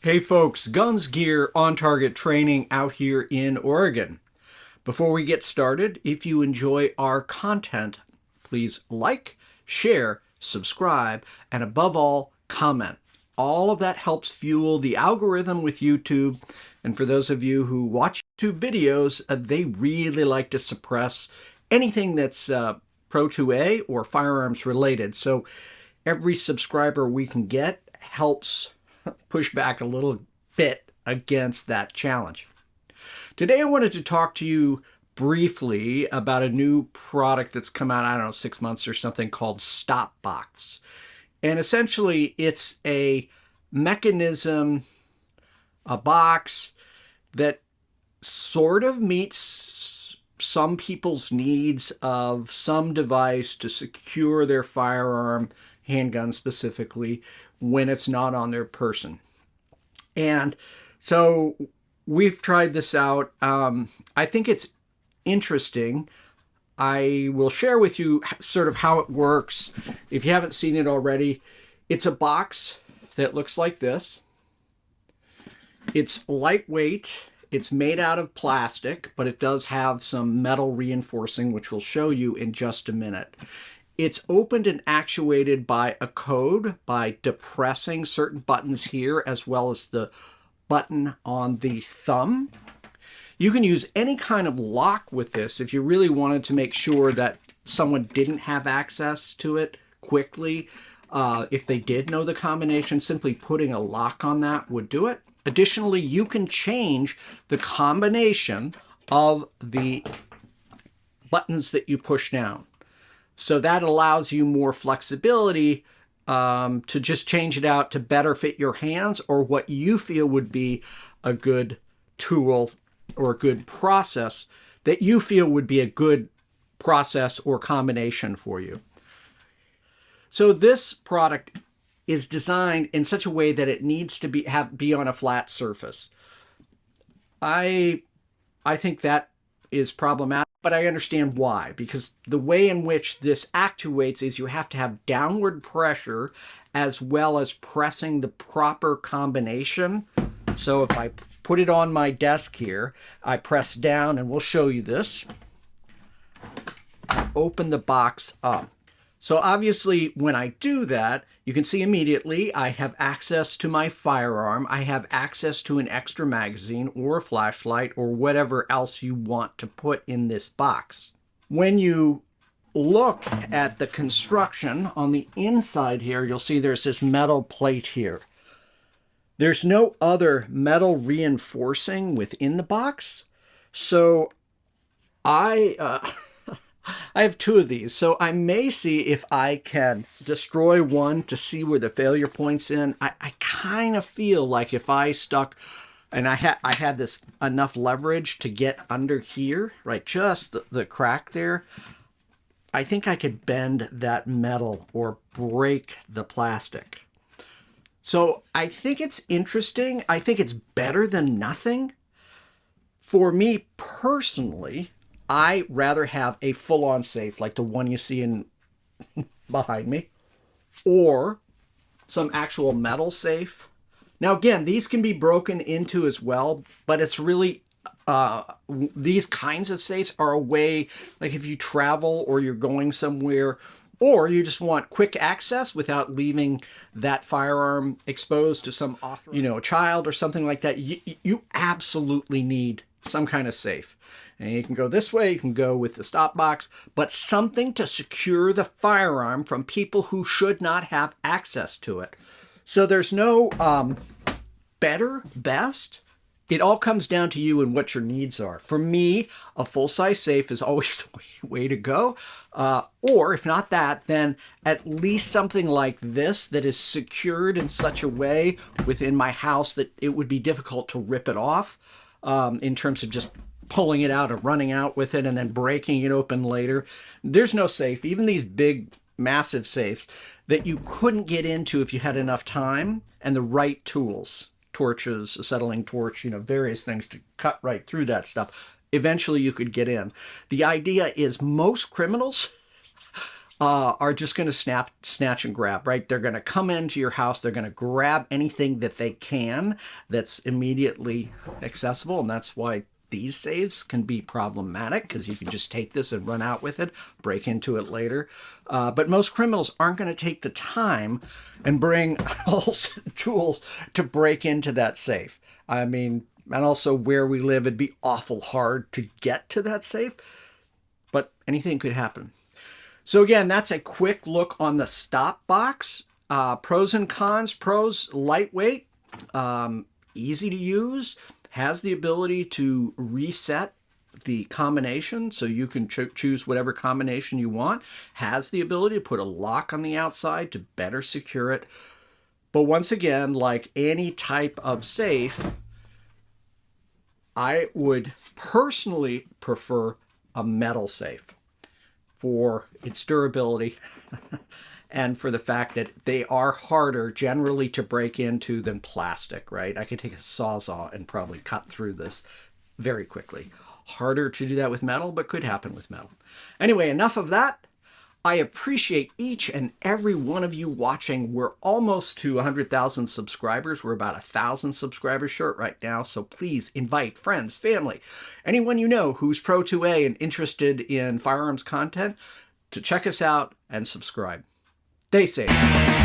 Hey folks, guns, gear, on target training out here in Oregon. Before we get started, if you enjoy our content, please like, share, subscribe, and above all, comment. All of that helps fuel the algorithm with YouTube. And for those of you who watch YouTube videos, they really like to suppress anything that's Pro 2A or firearms related. So every subscriber we can get helps push back a little bit against that challenge. Today I wanted to talk to you briefly about a new product that's come out, I don't know, 6 months or something, called StopBox. And essentially it's a mechanism, a box that sort of meets some people's needs of some device to secure their firearm, handgun specifically, when it's not on their person. And so we've tried this out. I think it's interesting. I will share with you sort of how it works. If you haven't seen it already, it's a box that looks like this. It's lightweight. It's made out of plastic, but it does have some metal reinforcing, which we'll show you in just a minute. It's opened and actuated by a code by depressing certain buttons here, as well as the button on the thumb. You can use any kind of lock with this if you really wanted to make sure that someone didn't have access to it quickly. If they did know the combination, simply putting a lock on that would do it. Additionally, you can change the combination of the buttons that you push down. So that allows you more flexibility to just change it out to better fit your hands or what you feel would be a good tool or a good process that you feel would be a good process or combination for you. So this product is designed in such a way that it needs to be on a flat surface. I think that is problematic, but I understand why, because the way in which this actuates is you have to have downward pressure as well as pressing the proper combination. So if I put it on my desk here, I press down, and we'll show you this. I open the box up. So obviously when I do that, you can see immediately I have access to my firearm. I have access to an extra magazine or a flashlight or whatever else you want to put in this box. When you look at the construction on the inside here, you'll see there's this metal plate here. There's no other metal reinforcing within the box. So I have two of these, so I may see if I can destroy one to see where the failure point's in. I kind of feel like if I stuck, and I had this enough leverage to get under here, right, just the crack there, I think I could bend that metal or break the plastic. So I think it's interesting. I think it's better than nothing. For me personally, I rather have a full-on safe like the one you see in behind me, or some actual metal safe. Now again, these can be broken into as well, but it's really these kinds of safes are a way, like if you travel or you're going somewhere, or you just want quick access without leaving that firearm exposed to some child or something like that. You absolutely need some kind of safe. And you can go this way, you can go with the stop box, but something to secure the firearm from people who should not have access to it. So there's no better, best. It all comes down to you and what your needs are. For me, a full-size safe is always the way to go. Or if not that, then at least something like this that is secured in such a way within my house that it would be difficult to rip it off in terms of just pulling it out and running out with it and then breaking it open later. There's no safe, even these big, massive safes, that you couldn't get into if you had enough time and the right tools. Torches, acetylene torch, various things to cut right through that stuff. Eventually you could get in. The idea is most criminals are just going to snatch and grab, right? They're going to come into your house. They're going to grab anything that they can that's immediately accessible. And that's why these safes can be problematic, because you can just take this and run out with it, break into it later. But most criminals aren't going to take the time and bring tools to break into that safe. I mean, and also where we live, it'd be awful hard to get to that safe, but anything could happen. So again, that's a quick look on the StopBox. Pros and cons. Pros, lightweight, easy to use, has the ability to reset the combination, so you can choose whatever combination you want, has the ability to put a lock on the outside to better secure it. But once again, like any type of safe, I would personally prefer a metal safe for its durability and for the fact that they are harder generally to break into than plastic, right? I could take a Sawzall and probably cut through this very quickly. Harder to do that with metal, but could happen with metal. Anyway, enough of that. I appreciate each and every one of you watching. We're almost to 100,000 subscribers. We're about 1,000 subscribers short right now. So please invite friends, family, anyone you know who's Pro 2A and interested in firearms content to check us out and subscribe. Stay safe.